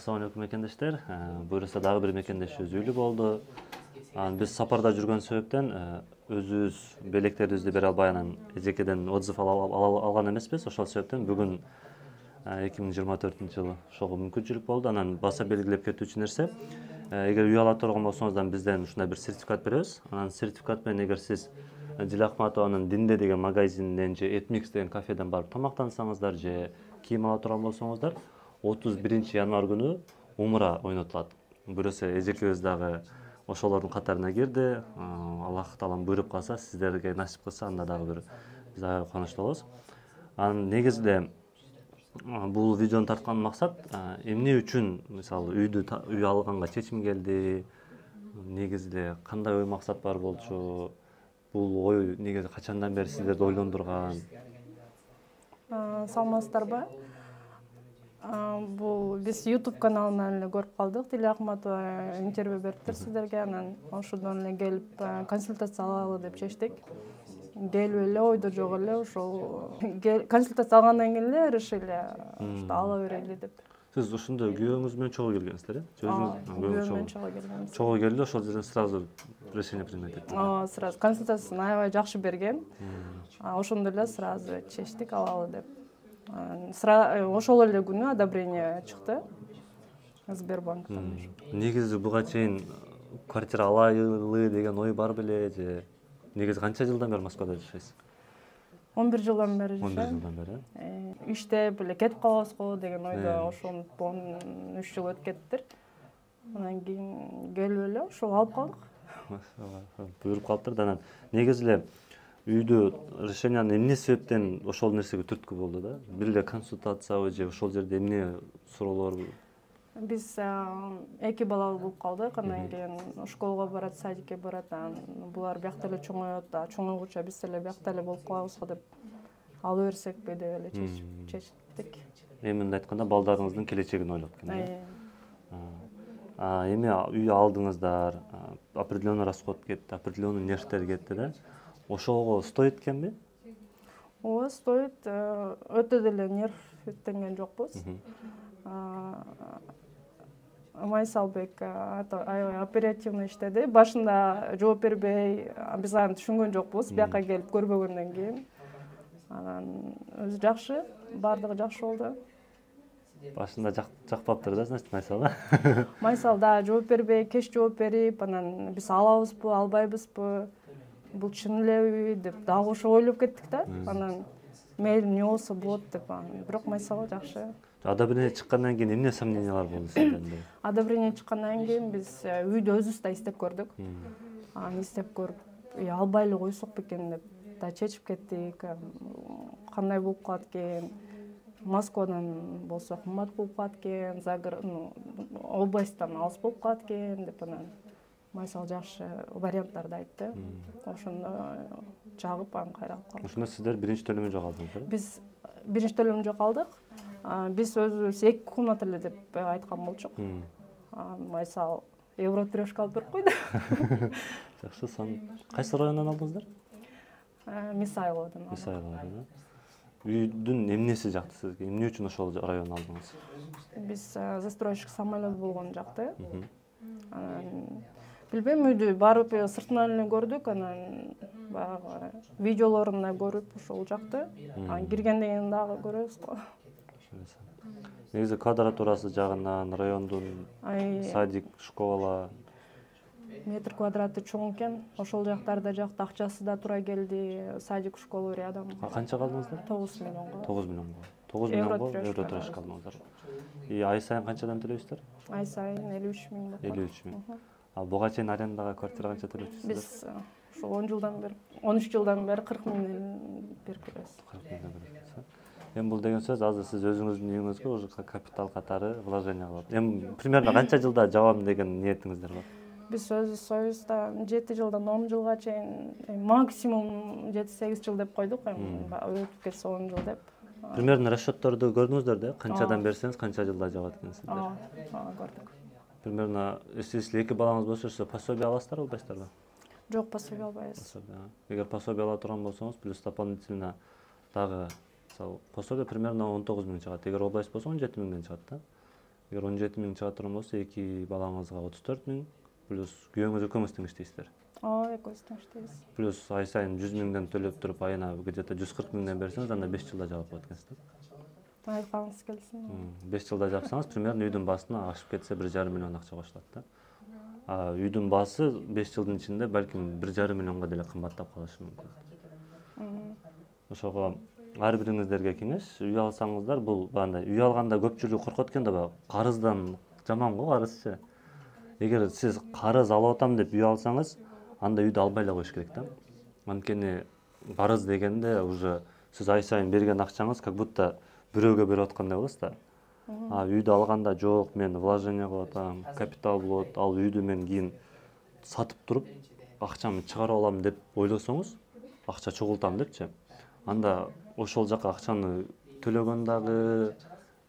Assalamu алейкум мекендештер. Буюрса дагы бир мекендешибиз үйлүү болду. Биз сапарда жүргөн себептен өзүбүз белектерибизди бере албай анан эжекеден отзыв алган эмеспиз. Ошол себептен бүгүн 2024-жылы ошого мүмкүнчүлүк болду. Анан баса белгилеп кетүүчү нерсе, эгер үй ала турган болсоңуздар бизден ушундай бир сертификат беребиз. Анан сертификат менен эгер сиз Диле Ахматованын Динде деген магазининен же Etmix деген кафеден барып тамактансаңыздар же кийим ала турган болсоңуздар 31-январь күнү умра ойнотулат. Буюрса эжекебиз дагы ошолордун катарына кирди. Аллах таалам буйруп калса, сиздерге насип кылса, анда дагы бир биз аябай кубанычтуу болобуз. Анан негизинде бул видеону тарткан максат эмне үчүн мисалы үй алганга чечим келди, негизинде кандай ой максат бар болчу, бул ой негизи качандан бери сиздерди ойлондурган? Саламатсыздарбы? Бул биз YouTube каналынан эле көрүп калдык. Диле Ахматова интервью бериптир сиздерге, анан ошондон эле келип консультация алалы деп чечтик. Келип эле ойдо жок эле ошол консультация алгандан кийин эле решили ала берели деп. Сиз ошондо күйөөңүз менен чогуу келгенсиздер, э? Күйөөм менен чогуу келгенбиз. Чогуу келди, ошол жерден сразу решение принять эттиңиз. Сразу консультациясын аябай жакшы берген. Ошондо эле сразу чечтик алалы деп. Ошол эле күнү одобрение чыкты Сбербанктан. Негизи буга чейин квартира алайлы деген ой бар беле же негизи канча жылдан бери Москвада жашайсыз? 11 жылдан бери 11 жылдан бери. Иштеп эле кетип калабызго деген ойдо ошентип 13 жыл өтүп кетиптир. Анан кийин келип эле ошол алып калдык. Буйруп калыптыр да. Анан негизи эле үйдү решенияны эмне себептен ошол нерсеге түрткү болду да? Бир эле консультациябы же ошол жерде эмне суроолор? Биз 2 балалуу болуп калдык, андан кийин школго барат, садикке барат, булар биякта эле чоңоет, чоңойгуча биз эле биякта эле болуп калабызго деп ала берсекпи деп эле чечтик. Эми мындай айтканда балдарыңыздын келечегин ойлоп экен. Эми үй алдыңыздар, определенный расход кетти, определенный нервтер кетти да. Ошого стоит экенби? Ооба, стоит. Өтө деле нервтенген жокпуз. Майсалбек аябай оперативно иштеди. Башында жооп бербей, биз аны түшүнгөн жокпуз, бияка келип көрбөгөндөн кийин. Анан өзү жакшы, бардыгы жакшы болду. Башында жакпаптыр да, значит, Майсал. Майсал да жооп бербей, кеч жооп берип, анан биз алабызбы, албайбызбы, бул чын элеби деп дагы ошо ойлоп кеттик да. Анан мейли эмне болсо болот деп, бирок Майсал жакшы. Одобрение чыккандан кийин эмне сомнениялар болду сиздерде? Одобрение чыккандан кийин биз үйдү өзүбүз да издеп көрдүк. Аны издеп көрүп, албай эле койсок бекен деп да чечип кеттик. Кандай болуп калат экен? Москвадан болсо кымбат болуп калат экен, областтан алыс болуп калат экен деп, анан Майсал жакшы варианттарды айтты. Ошондо жагып аны кайра алып калдык. Ошондо сиздер биринчи төлөмү жок алдыңыздар? Биз биринчи төлөмү жок алдык. Биз өзүбүз 2 комната эле деп айткан болчук. Майсал евро трешка алып берип койду. Жакшы, сон кайсы райондон алдыңыздар? Мисайловдон. Мисайловдон. Үйдүн эмнеси жакты сизге? Эмне үчүн ошол районду алдыңыз? Биз застройщик самолет болгон жакты. Билбейм, үйдү барып сыртынан эле көрдүк, анан баягы видеолорун да көрүп ошол жакты. Киргенден кийин дагы көрөбүз го. Негизи квадратурасы жагынан райондун садик, школа метр квадраты чоң экен. Ошол жактарда жакты, акчасы да туура келди. Садик, школа рядом. Канча калдыңыздар? 9 миллионго. 9 миллионго. 9 миллионго евро трешка алдыңыздар. Ай сайын канчадан төлөйсүздөр? Ай сайын 53 миң болот. 53 миң. Буга чейин арендага квартира канча төлөйсүздөр? Биз ошо 10 жылдан бери, 13 жылдан бери 40 миңден берип келебиз. 40 миңден берип. Эми бул деген сөз азыр сиз өзүңүздүн үйүңүзгө уже капитал катары вложение кылып. Эми примерно канча жылда жабам деген ниетиңиздер бар? Биз өзүбүз союзда 7 жылдан 10 жылга чейин, максимум 7-8 жыл деп койдук, өтүп кетсе 10 жыл деп. Примерно расчетторду көрдүңүздөр да, канчадан берсеңиз канча жылда жабат экенсиздер? Көрдүк. Примерно, сиз 2 балаңыз болсо, пособие аласыздар, албайсыздарбы? Жок, пособие албайбыз. Эгер пособие ала турган болсоңуз, плюс дополнительно дагы пособие примерно 19 миң чыгат. Эгер область болсо 17 миңден чыгат да. Эгер 17 миң чыга турган болсо, 2 балаңызга 34 миң, плюс күйөөңүз экөөңүз тең иштейсиздер. Ооба, экөөбүз тең иштейбиз. Плюс ай сайын 100 миңден төлөп туруп, айына где-то 140 миңден берсеңиз, анда 5 жылда жабып коет экенсиз да. Айтканыңыз келсин. 5 жылда жапсаңыз, примерно үйдүн баасына ашып кетсе 1,5 миллион акча кошулат да. Үйдүн баасы 5 жылдын ичинде балким 1,5 миллионго деле кымбаттап калышы мүмкүн. Ошого ар бириңиздерге кеңеш, үй алсаңыздар, бул бандай үй алганда көпчүлүк коркот экен да, карыздан жаман го карызчы. Эгер сиз карыз алып атам деп үй алсаңыз, анда үйдү албай эле коюш керек да. Анткени карыз дегенде уже сиз ай сайын берген акчаңыз как будто бирөөгө берип аткандай болосуз да. Үйдү алганда жок, мен вложение кылып атам, капитал болот, ал үйдү мен кийин сатып туруп акчамды чыгарып алам деп ойлосоңуз, акча чогултам депчи. Анда ошол жака акчаны төлөгөн дагы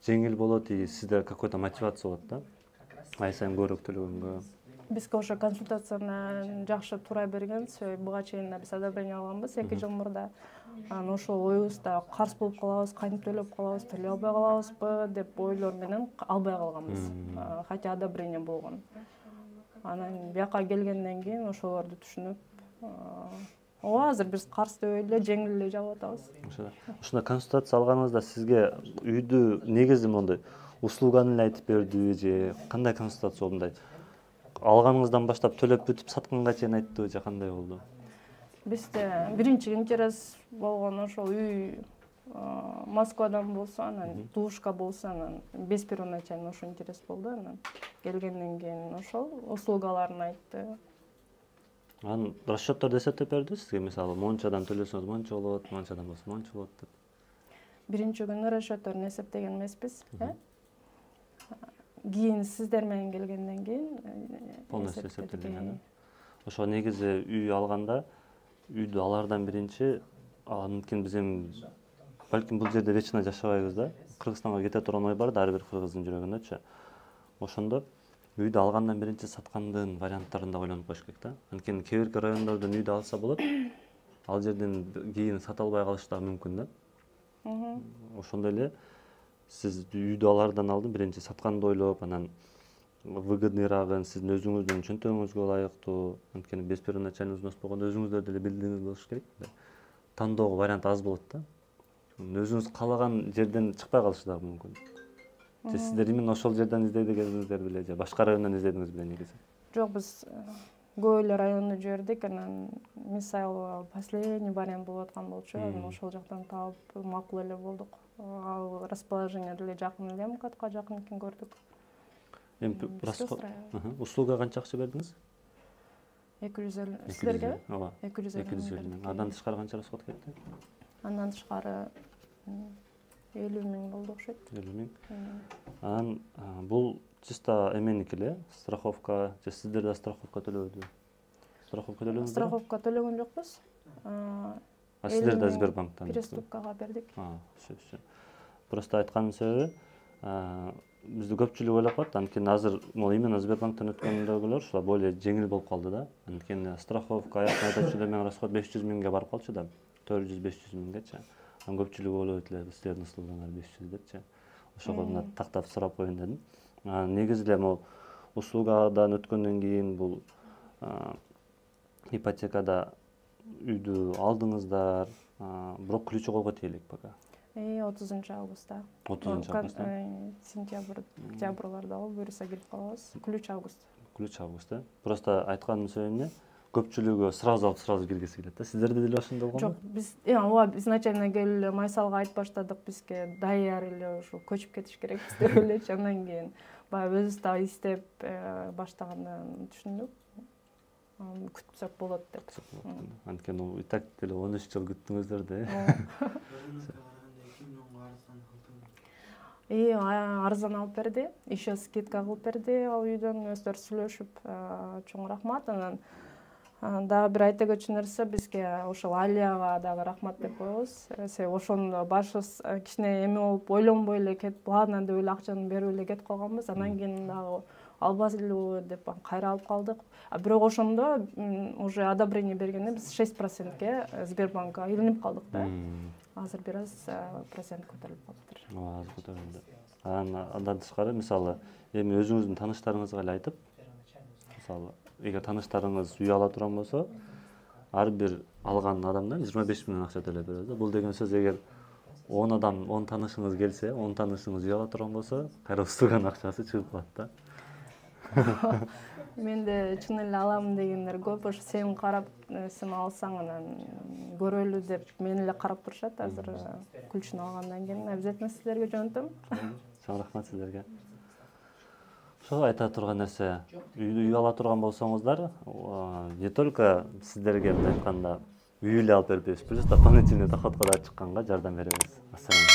жеңил болот, и сизде какой-то мотивация болот да. Ай сайын көбүрөөк төлөгөнгө. Бизге ошо консультацияны жакшы туура берген, буга чейин биз одобрение алганбыз 2 жыл мурда. Анан ошол оюбузда карыз болуп калабыз, кантип төлөп калабыз, төлөй албай калабызбы деп ойлор менен албай калганбыз. Хотя одобрение болгон. Анан бияка келгенден кийин ошолорду түшүнүп, азыр биз карыз төбөй эле жеңил эле жабып атабыз. Ушундай консультация алганыңызда сизге үйдү негизи мондой услуганы эле айтып бердиби же кандай консультация болду? Мындай алганыңыздан баштап төлөп бүтүп сатканга чейин айттыбы же кандай болду? Бизде биринчи интерес болгон ошол үй Москвадан болсо, анан Тушка болсо, анан без первоначально ошо интерес болду. Анан келгенден кийин ошол услугаларын айтты. Анан расчётторду эсептеп берди сизге, мисалы, мончадан төлөсөңүз монча болот, мончадан болсо монча болот деп. Биринчи күнү расчётторун эсептеген эмеспиз. Кийин сиздер менен келгенден кийин полностью эсептелген. Ошо негизи үй алганда, үйдү алардан биринчи, анткени биз эми балким бул жерде вечно жашабайбыз да. Кыргызстанга кете турган ой бар да, ар бир кыргыздын жүрөгүндөчү. Ошондо үйдү алгандан биринчи саткандын варианттарын да ойлонуп коюш керек да. Анткени кээ бирки райондордон үйдү алса болот, ал жерден кийин сата албай калышы да мүмкүн да. Ошондой эле сиз үйдү алардан алдын биринчи сатканды ойлоп, анан выгодныйрагын сиздин өзүңүздүн чөнтөгүңүзгө ылайыктуу, анткени без первоначальный взнос болгондо өзүңүздөр деле билдиңиз болуш керек. Тандоого вариант аз болот да. Өзүңүз каалаган жерден чыкпай калышы дагы мүмкүн. Же сиздер именно ошол жерден издедиңиздер беле же башка райондон издедиңиз беле негизи? Жок, биз көп эле районду жибердик, анан мисалы последний вариант болуп аткан болчу, анан ошол жактан таап макул эле болдук. Ал расположение деле жакын эле, МКАДка жакын экен көрдүк. Эми услуга канча акча бердиңиз? 250 силерге? Ооба. 250 миң. Андан тышкары канча расход кетти? Андан тышкары 50 миң болду окшойт. 50 миң. Анан бул чисто эменики эле, страховка, же сиздер да страховка төлөбөдү? Страховка төлөдүңүзбү? Страховка төлөгөн жокпуз. Сиздер да Сбербанктан? Переступкага бердик. Все. Просто айтканын себеби, бизди көпчүлүк ойлоп калат, анткени азыр могу именно Сбербанктан өткөндөгүлөр ушла более жеңил болуп калды да. Анткени страховка аяктан айдоочу менен расход 500 миңге барып калчу да, 400-500 миңгечи. Анан көпчүлүк ойлойт эле сиздердин услугаңар 500 депчи. Ошого мына тактап сурап коеюн дедим. Негизи эле могу услугадан өткөндөн кийин бул ипотекада үйдү алдыңыздар, бирок ключу колго тийелик пока. 30 августта. 30 августта. Сентябрь, октябрларда буюрса кирип калабыз. Ключ август. Ключ августта. Просто айтканымдын себеби эмне? Көпчүлүгү сразу алып сразу киргиси келет да. Сиздерде деле ошондой болгонбу? Жок, биз ооба изначально келип эле майсалга айтып баштадык, бизге даяр эле ушу көчүп кетиш керекпиз деп элечи. Андан кийин баягы өзүбүз да издеп баштаганда түшүндүк. Күтсөк болот деп. Анткени и так деле 13 жыл күттүңүздөр да. Арзан алып берди, еще скидка кылып берди, ал үйдөн өздөрү сүйлөшүп, чоң рахмат. Анан дагы бир айта кетчү нерсе, бизге ошол Алияга дагы рахмат деп коебуз. Себеби ошондо башыбыз кичине эме болуп ойлонбой эле кетип, ладно деп эле акчаны берип эле кетип калганбыз. Андан кийин дагы албайлыбы деп кайра алып калдык. Бирок ошондо уже одобрение бергенде биз 6%ке Сбербанкка илинип калдык да. Азыр бир аз процент көтөрүлүп калыптыр. Аз көтөрүлдү. Андан тышкары мисалы эми өзүңүздүн тааныштарыңызга эле айтып, мисалы эгер тааныштарыңыз үй ала турган болсо, ар бир алган адамдан 25 миңден акча төлөп беребиз. Бул деген сөз эгер 10 адам, 10 таанышыңыз келсе, 10 таанышыңыз үй ала турган болсо, кайрылып турган акчасы чыгып калат да. Мен де чын эле алам дегендер көп. Ошо сен карап нерсени алсаң анан көрөлү деп мени эле карап турушат. Азыр күлчүн алгандан кийин обязательно силерге жөнөтөм. Чоң рахмат силерге. Ошо айта турган нерсе, үй ала турган болсоңуздар, не только сиздерге мындай айтканда үй эле алып бербейбиз, плюс дополнительный доходко да чыкканга жардам беребиз. Ассалам.